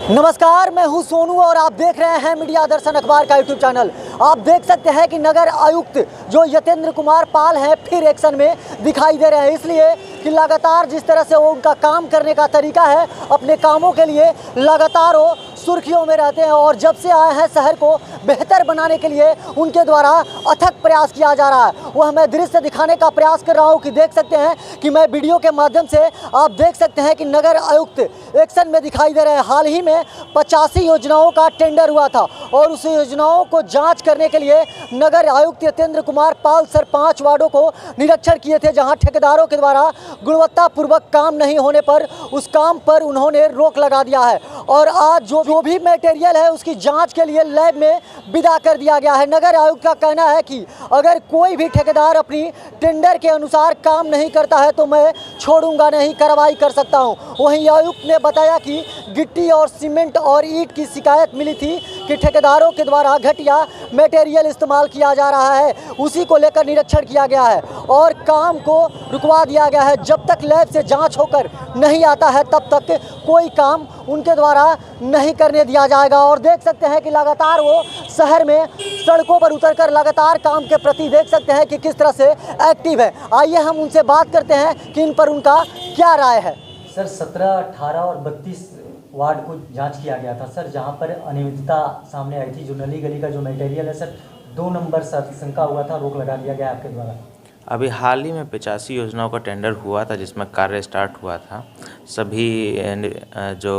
नमस्कार, मैं हूं सोनू और आप देख रहे हैं मीडिया दर्शन अखबार का यूट्यूब चैनल। आप देख सकते हैं कि नगर आयुक्त जो यतेंद्र कुमार पाल हैं फिर एक्शन में दिखाई दे रहे हैं, इसलिए कि लगातार जिस तरह से वो उनका काम करने का तरीका है, अपने कामों के लिए लगातार वो सुर्खियों में रहते हैं और जब से आए हैं शहर को बेहतर बनाने के लिए उनके द्वारा अथक प्रयास किया जा रहा है। वह मैं दृश्य दिखाने का प्रयास कर रहा हूं कि देख सकते हैं कि मैं वीडियो के माध्यम से आप देख सकते हैं कि नगर आयुक्त एक्शन में दिखाई दे रहे हैं। हाल ही में 85 योजनाओं का टेंडर हुआ था और उस योजनाओं को जांच करने के लिए नगर आयुक्त यतेंद्र कुमार पाल सर 5 वार्डों को निरीक्षण किए थे, जहां ठेकेदारों के द्वारा गुणवत्तापूर्वक काम नहीं होने पर उस काम पर उन्होंने रोक लगा दिया है और आज जो भी मटेरियल है उसकी जांच के लिए लैब में विदा कर दिया गया है। नगर आयुक्त का कहना है कि अगर कोई भी ठेकेदार अपनी टेंडर के अनुसार काम नहीं करता है तो मैं छोड़ूंगा नहीं, कार्रवाई कर सकता हूं। वहीं आयुक्त ने बताया कि गिट्टी और सीमेंट और ईंट की शिकायत मिली थी कि ठेकेदारों के द्वारा घटिया मटेरियल इस्तेमाल किया जा रहा है, उसी को लेकर निरीक्षण किया गया है और काम को रुकवा दिया गया है। जब तक लैब से जांच होकर नहीं आता है तब तक कोई काम उनके द्वारा नहीं करने दिया जाएगा। और देख सकते हैं कि लगातार वो शहर में सड़कों पर उतरकर लगातार काम के प्रति देख सकते हैं कि किस तरह से एक्टिव है। आइए हम उनसे बात करते हैं कि इन पर उनका क्या राय है। सर 17, 18 और 32 वार्ड को जांच किया गया था सर, जहां पर अनियमितता सामने आई थी। जो नली गली का जो मटेरियल है सर 2 नंबर सर शंका हुआ था, रोक लगा दिया गया आपके द्वारा। अभी हाल ही में 85 योजनाओं का टेंडर हुआ था जिसमें कार्य स्टार्ट हुआ था। सभी जो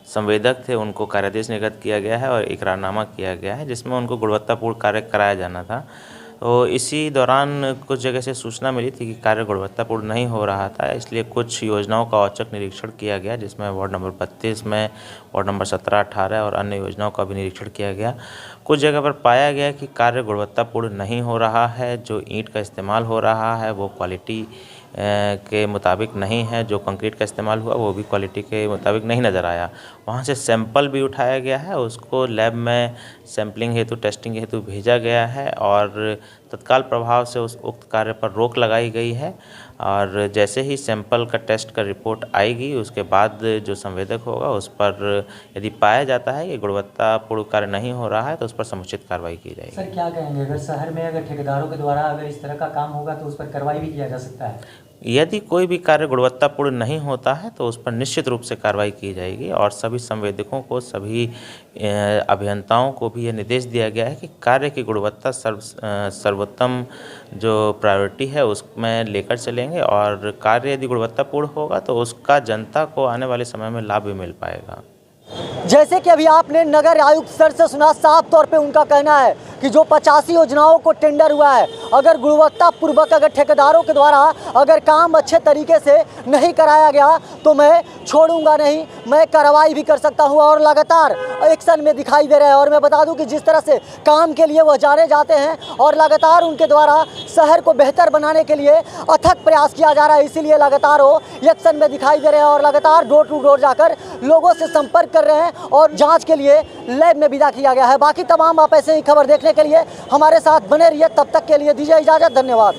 संवेदक थे उनको कार्यादेश निर्गत किया गया है और इकरारनामा किया गया है जिसमें उनको गुणवत्तापूर्ण कार्य कराया जाना था। तो इसी दौरान कुछ जगह से सूचना मिली थी कि कार्य गुणवत्तापूर्ण नहीं हो रहा था, इसलिए कुछ योजनाओं का औचक निरीक्षण किया गया जिसमें वार्ड नंबर 32 में, वार्ड नंबर 17, 18 और अन्य योजनाओं का भी निरीक्षण किया गया। कुछ जगह पर पाया गया कि कार्य गुणवत्तापूर्ण नहीं हो रहा है, जो ईंट का इस्तेमाल हो रहा है वो क्वालिटी के मुताबिक नहीं है, जो कंक्रीट का इस्तेमाल हुआ वो भी क्वालिटी के मुताबिक नहीं नज़र आया। वहाँ से सैंपल भी उठाया गया है, उसको लैब में सैंपलिंग हेतु, टेस्टिंग हेतु भेजा गया है और तत्काल प्रभाव से उस उक्त कार्य पर रोक लगाई गई है। और जैसे ही सैंपल का टेस्ट का रिपोर्ट आएगी उसके बाद जो संवेदक होगा उस पर यदि पाया जाता है कि गुणवत्तापूर्ण कार्य नहीं हो रहा है तो उस पर समुचित कार्रवाई की जाएगी। सर क्या कहेंगे, अगर शहर में अगर ठेकेदारों के द्वारा अगर इस तरह का काम होगा तो उस पर कार्रवाई भी किया जा सकता है? यदि कोई भी कार्य गुणवत्तापूर्ण नहीं होता है तो उस पर निश्चित रूप से कार्रवाई की जाएगी और सभी संवेदकों को, सभी अभियंताओं को भी यह निर्देश दिया गया है कि कार्य की गुणवत्ता सर्वोत्तम जो प्रायोरिटी है उसमें लेकर चलेंगे और कार्य यदि गुणवत्तापूर्ण होगा तो उसका जनता को आने वाले समय में लाभ भी मिल पाएगा। जैसे कि अभी आपने नगर आयुक्त सर से सुना, साफ तौर पे उनका कहना है कि जो 85 योजनाओं को टेंडर हुआ है, अगर गुणवत्तापूर्वक अगर ठेकेदारों के द्वारा अगर काम अच्छे तरीके से नहीं कराया गया तो मैं छोड़ूंगा नहीं, मैं कार्रवाई भी कर सकता हूं और लगातार एक्शन में दिखाई दे रहे हैं। और मैं बता दूं कि जिस तरह से काम के लिए वह जाने जाते हैं और लगातार उनके द्वारा शहर को बेहतर बनाने के लिए अथक प्रयास किया जा रहा है, इसीलिए लगातार वो एक्शन में दिखाई दे रहे हैं और लगातार डोर टू डोर जाकर लोगों से संपर्क कर रहे हैं और जांच के लिए लैब में विदा किया गया है। बाकी तमाम आप ऐसे ही खबर देखने के लिए हमारे साथ बने रहिए। तब तक के लिए दीजिए इजाज़त, धन्यवाद।